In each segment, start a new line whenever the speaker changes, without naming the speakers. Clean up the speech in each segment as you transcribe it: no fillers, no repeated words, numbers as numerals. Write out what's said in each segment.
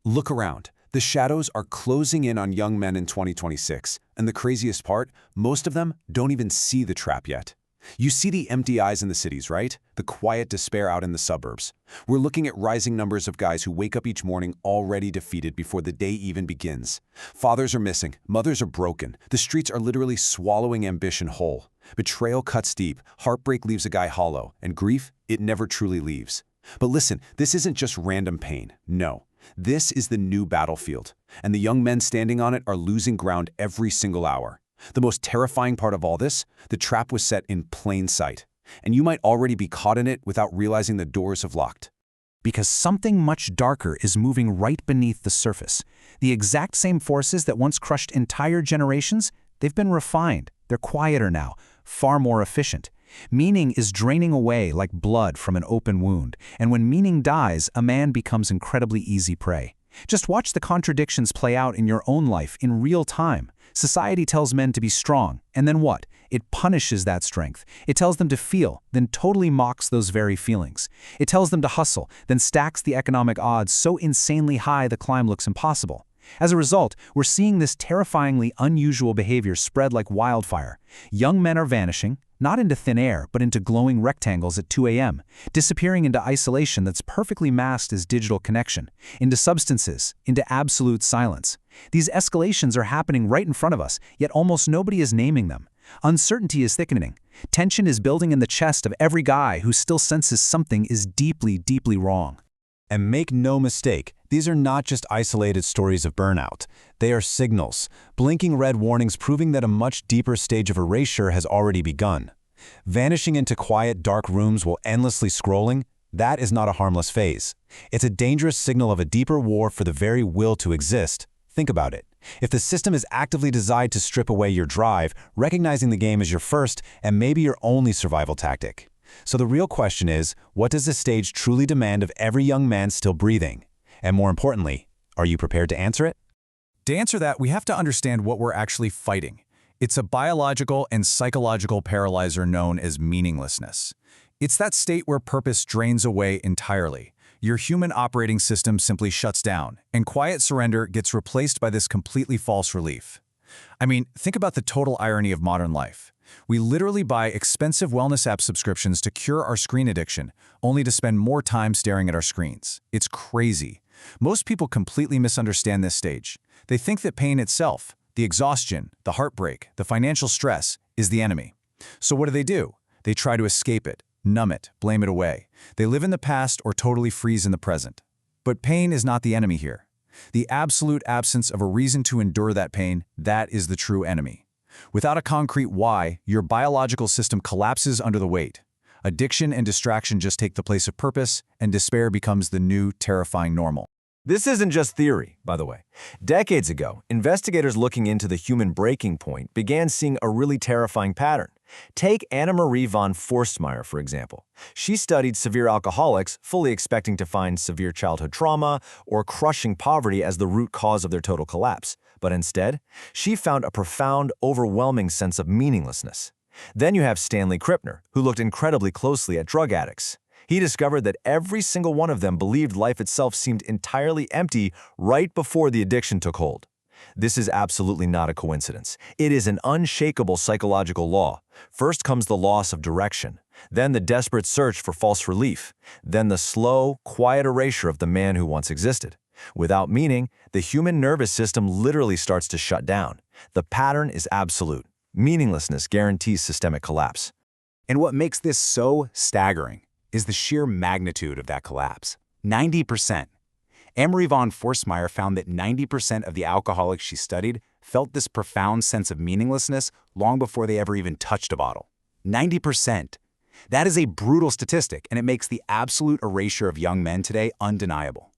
Look around. The shadows are closing in on young men in 2026, and the craziest part, most of them don't even see the trap yet. You see the empty eyes in the cities, right? The quiet despair out in the suburbs. We're looking at rising numbers of guys who wake up each morning already defeated before the day even begins. Fathers are missing, mothers are broken, the streets are literally swallowing ambition whole. Betrayal cuts deep, heartbreak leaves a guy hollow, and grief, it never truly leaves. But listen, this isn't just random pain, no. This is the new battlefield, and the young men standing on it are losing ground every single hour. The most terrifying part of all this, the trap was set in plain sight, and you might already be caught in it without realizing the doors have locked.
Because something much darker is moving right beneath the surface. The exact same forces that once crushed entire generations, they've been refined. They're quieter now, far more efficient. Meaning is draining away like blood from an open wound, and when meaning dies, a man becomes incredibly easy prey. Just watch the contradictions play out in your own life in real time. Society tells men to be strong, and then what? It punishes that strength. It tells them to feel, then totally mocks those very feelings. It tells them to hustle, then stacks the economic odds so insanely high the climb looks impossible. As a result, we're seeing this terrifyingly unusual behavior spread like wildfire. Young men are vanishing, not into thin air, but into glowing rectangles at 2 a.m., disappearing into isolation that's perfectly masked as digital connection, into substances, into absolute silence. These escalations are happening right in front of us, yet almost nobody is naming them. Uncertainty is thickening. Tension is building in the chest of every guy who still senses something is deeply, deeply wrong.
And make no mistake, these are not just isolated stories of burnout. They are signals, blinking red warnings proving that a much deeper stage of erasure has already begun. Vanishing into quiet, dark rooms while endlessly scrolling, that is not a harmless phase. It's a dangerous signal of a deeper war for the very will to exist. Think about it. If the system is actively designed to strip away your drive, recognizing the game as your first and maybe your only survival tactic. So the real question is, what does this stage truly demand of every young man still breathing? And more importantly, are you prepared to answer it?
To answer that, we have to understand what we're actually fighting. It's a biological and psychological paralyzer known as meaninglessness. It's that state where purpose drains away entirely. Your human operating system simply shuts down, and quiet surrender gets replaced by this completely false relief. I mean, think about the total irony of modern life. We literally buy expensive wellness app subscriptions to cure our screen addiction, only to spend more time staring at our screens. It's crazy. Most people completely misunderstand this stage. They think that pain itself, the exhaustion, the heartbreak, the financial stress, is the enemy. So what do? They try to escape it, numb it, blame it away. They live in the past or totally freeze in the present. But pain is not the enemy here. The absolute absence of a reason to endure that pain, that is the true enemy. Without a concrete why, your biological system collapses under the weight. Addiction and distraction just take the place of purpose, and despair becomes the new, terrifying normal.
This isn't just theory, by the way. Decades ago, investigators looking into the human breaking point began seeing a really terrifying pattern. Take Anna-Marie von Forstmeyer, for example. She studied severe alcoholics, fully expecting to find severe childhood trauma or crushing poverty as the root cause of their total collapse. But instead, she found a profound, overwhelming sense of meaninglessness. Then you have Stanley Krippner, who looked incredibly closely at drug addicts. He discovered that every single one of them believed life itself seemed entirely empty right before the addiction took hold. This is absolutely not a coincidence. It is an unshakable psychological law. First comes the loss of direction, then the desperate search for false relief, then the slow, quiet erasure of the man who once existed. Without meaning, the human nervous system literally starts to shut down. The pattern is absolute. Meaninglessness guarantees systemic collapse.
And what makes this so staggering is the sheer magnitude of that collapse. 90%. Anna-Marie von Forstmeyer found that 90% of the alcoholics she studied felt this profound sense of meaninglessness long before they ever even touched a bottle. 90%. That is a brutal statistic, and it makes the absolute erasure of young men today undeniable.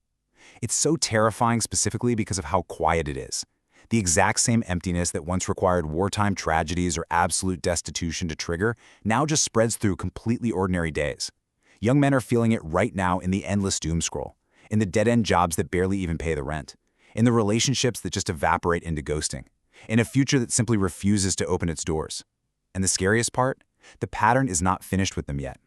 It's so terrifying specifically because of how quiet it is. The exact same emptiness that once required wartime tragedies or absolute destitution to trigger now just spreads through completely ordinary days. Young men are feeling it right now in the endless doom scroll, in the dead-end jobs that barely even pay the rent, in the relationships that just evaporate into ghosting, in a future that simply refuses to open its doors. And the scariest part? The pattern is not finished with them yet.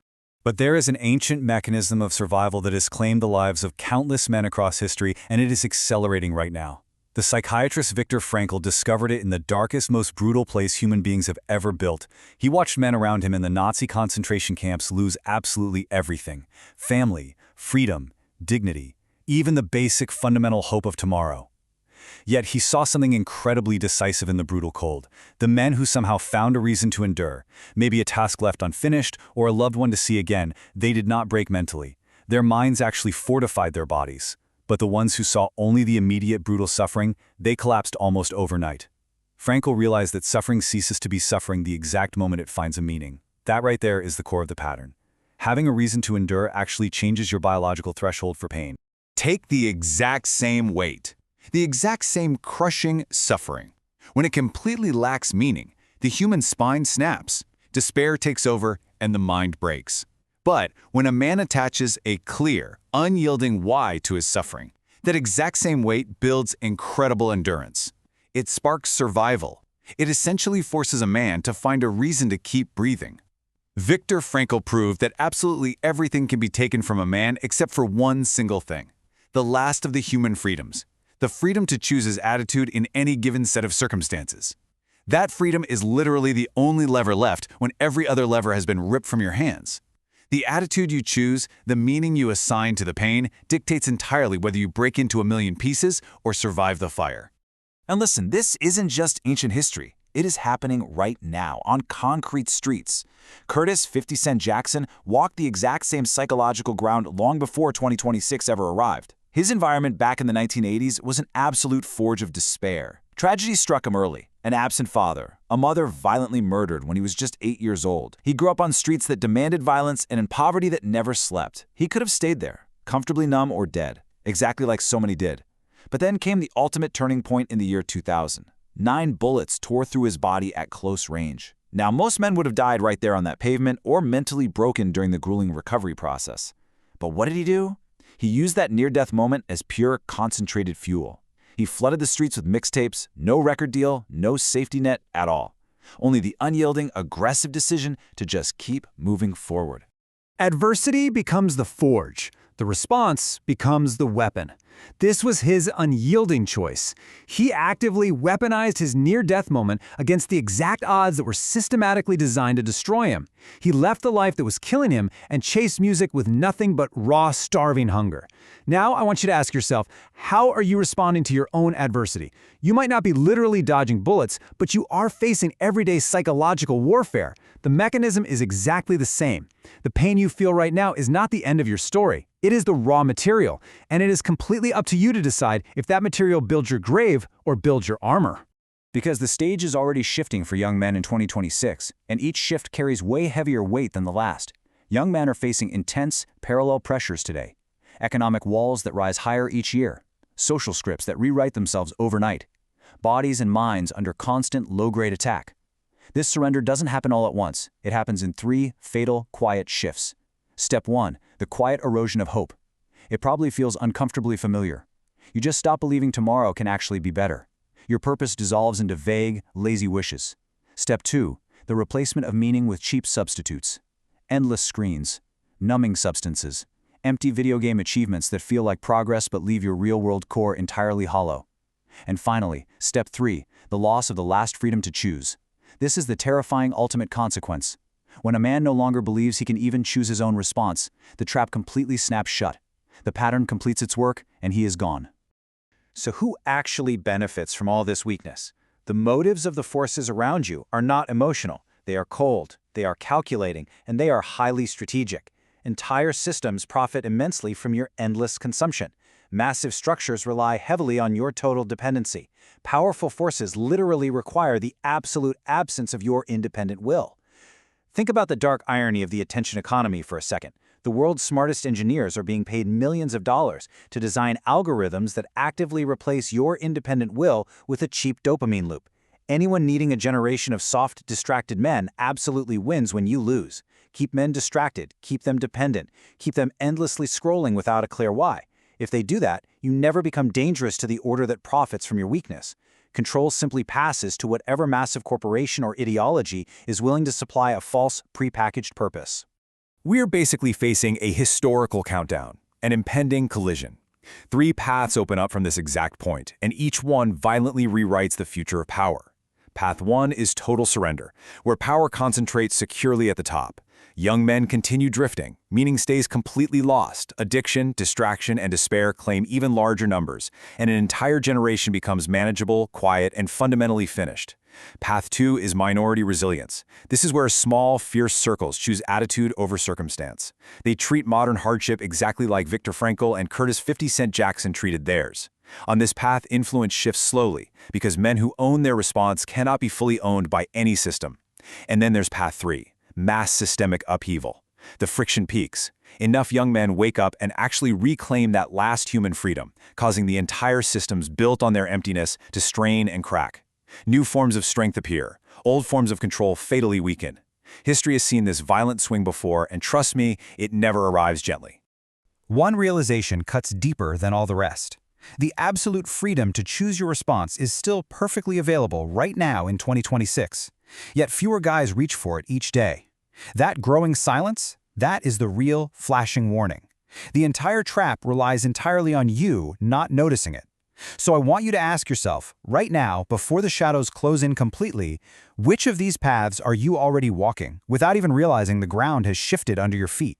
But there is an ancient mechanism of survival that has claimed the lives of countless men across history, and it is accelerating right now. The psychiatrist Viktor Frankl discovered it in the darkest, most brutal place human beings have ever built. He watched men around him in the Nazi concentration camps lose absolutely everything: family, freedom, dignity, even the basic fundamental hope of tomorrow. Yet he saw something incredibly decisive in the brutal cold. The men who somehow found a reason to endure, maybe a task left unfinished or a loved one to see again, they did not break mentally. Their minds actually fortified their bodies. But the ones who saw only the immediate brutal suffering, they collapsed almost overnight. Frankl realized that suffering ceases to be suffering the exact moment it finds a meaning. That right there is the core of the pattern. Having a reason to endure actually changes your biological threshold for pain.
Take the exact same weight, the exact same crushing suffering. When it completely lacks meaning, the human spine snaps, despair takes over, and the mind breaks. But when a man attaches a clear, unyielding why to his suffering, that exact same weight builds incredible endurance. It sparks survival. It essentially forces a man to find a reason to keep breathing. Viktor Frankl proved that absolutely everything can be taken from a man except for one single thing: the last of the human freedoms, the freedom to choose his attitude in any given set of circumstances. That freedom is literally the only lever left when every other lever has been ripped from your hands. The attitude you choose, the meaning you assign to the pain, dictates entirely whether you break into a million pieces or survive the fire.
And listen, this isn't just ancient history. It is happening right now, on concrete streets. Curtis 50 Cent Jackson walked the exact same psychological ground long before 2026 ever arrived. His environment back in the 1980s was an absolute forge of despair. Tragedy struck him early. An absent father, a mother violently murdered when he was just 8 years old. He grew up on streets that demanded violence and in poverty that never slept. He could have stayed there, comfortably numb or dead, exactly like so many did. But then came the ultimate turning point in the year 2000. 9 bullets tore through his body at close range. Now, most men would have died right there on that pavement or mentally broken during the grueling recovery process. But what did he do? He used that near-death moment as pure, concentrated fuel. He flooded the streets with mixtapes, no record deal, no safety net at all. Only the unyielding, aggressive decision to just keep moving forward.
Adversity becomes the forge. The response becomes the weapon. This was his unyielding choice. He actively weaponized his near-death moment against the exact odds that were systematically designed to destroy him. He left the life that was killing him and chased music with nothing but raw, starving hunger. Now I want you to ask yourself, how are you responding to your own adversity? You might not be literally dodging bullets, but you are facing everyday psychological warfare. The mechanism is exactly the same. The pain you feel right now is not the end of your story. It is the raw material, and it is completely up to you to decide if that material builds your grave or builds your armor.
Because the stage is already shifting for young men in 2026, and each shift carries way heavier weight than the last. Young men are facing intense, parallel pressures today. Economic walls that rise higher each year. Social scripts that rewrite themselves overnight. Bodies and minds under constant low-grade attack. This surrender doesn't happen all at once. It happens in 3 fatal, quiet shifts. Step 1, the quiet erosion of hope. It probably feels uncomfortably familiar. You just stop believing tomorrow can actually be better. Your purpose dissolves into vague, lazy wishes. Step 2, the replacement of meaning with cheap substitutes. Endless screens, numbing substances, empty video game achievements that feel like progress but leave your real-world core entirely hollow. And finally, step 3, the loss of the last freedom to choose. This is the terrifying ultimate consequence. When a man no longer believes he can even choose his own response, the trap completely snaps shut. The pattern completes its work, and he is gone. So who actually benefits from all this weakness? The motives of the forces around you are not emotional. They are cold, they are calculating, and they are highly strategic. Entire systems profit immensely from your endless consumption. Massive structures rely heavily on your total dependency. Powerful forces literally require the absolute absence of your independent will. Think about the dark irony of the attention economy for a second. The world's smartest engineers are being paid millions of dollars to design algorithms that actively replace your independent will with a cheap dopamine loop. Anyone needing a generation of soft, distracted men absolutely wins when you lose. Keep men distracted, keep them dependent, keep them endlessly scrolling without a clear why. If they do that, you never become dangerous to the order that profits from your weakness. Control simply passes to whatever massive corporation or ideology is willing to supply a false, prepackaged purpose.
We're basically facing a historical countdown, an impending collision. 3 paths open up from this exact point, and each one violently rewrites the future of power. Path 1 is total surrender, where power concentrates securely at the top. Young men continue drifting, meaning stays completely lost. Addiction, distraction, and despair claim even larger numbers, and an entire generation becomes manageable, quiet, and fundamentally finished. Path 2 is minority resilience. This is where small, fierce circles choose attitude over circumstance. They treat modern hardship exactly like Viktor Frankl and Curtis 50 Cent Jackson treated theirs. On this path, influence shifts slowly, because men who own their response cannot be fully owned by any system. And then there's Path 3, mass systemic upheaval. The friction peaks. Enough young men wake up and actually reclaim that last human freedom, causing the entire systems built on their emptiness to strain and crack. New forms of strength appear. Old forms of control fatally weaken. History has seen this violent swing before, and trust me, it never arrives gently.
One realization cuts deeper than all the rest. The absolute freedom to choose your response is still perfectly available right now in 2026. Yet fewer guys reach for it each day. That growing silence, that is the real flashing warning. The entire trap relies entirely on you not noticing it. So I want you to ask yourself, right now, before the shadows close in completely, which of these paths are you already walking without even realizing the ground has shifted under your feet?